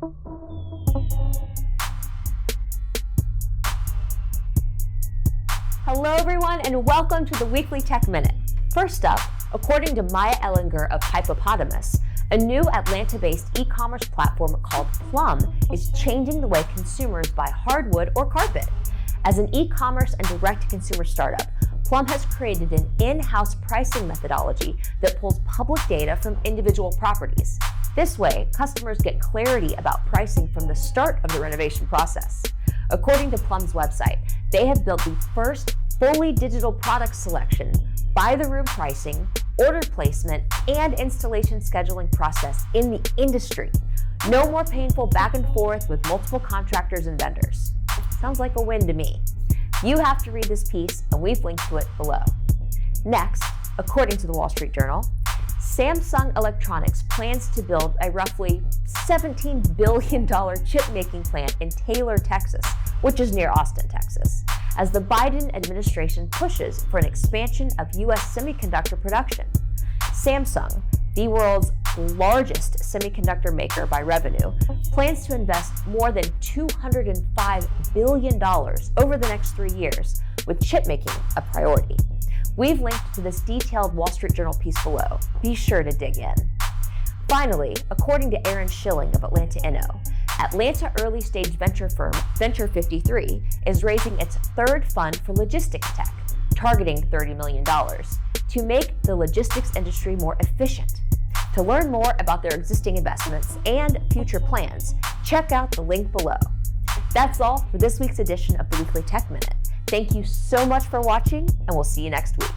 Hello everyone, and welcome to the Weekly Tech Minute. First up, according to Maya Ellinger of Hypopotamus, a new Atlanta-based e-commerce platform called Plum is changing the way consumers buy hardwood or carpet. As an e-commerce and direct-to-consumer startup, Plum has created an in-house pricing methodology that pulls public data from individual properties. This way, customers get clarity about pricing from the start of the renovation process. According to Plum's website, they have built the first fully digital product selection, by-the-room pricing, order placement, and installation scheduling process in the industry. No more painful back and forth with multiple contractors and vendors. Sounds like a win to me. You have to read this piece, and we've linked to it below. Next, according to the Wall Street Journal, Samsung Electronics plans to build a roughly $17 billion chip-making plant in Taylor, Texas, which is near Austin, Texas, as the Biden administration pushes for an expansion of U.S. semiconductor production. Samsung, the world's largest semiconductor maker by revenue, plans to invest more than $205 billion over the next 3 years, with chip making a priority. We've linked to this detailed Wall Street Journal piece below. Be sure to dig in. Finally, according to Aaron Schilling of Atlanta Inno, Atlanta early-stage venture firm Venture 53 is raising its third fund for logistics tech, targeting $30 million, to make the logistics industry more efficient. To learn more about their existing investments and future plans, check out the link below. That's all for this week's edition of the Weekly Tech Minute. Thank you so much for watching, and we'll see you next week.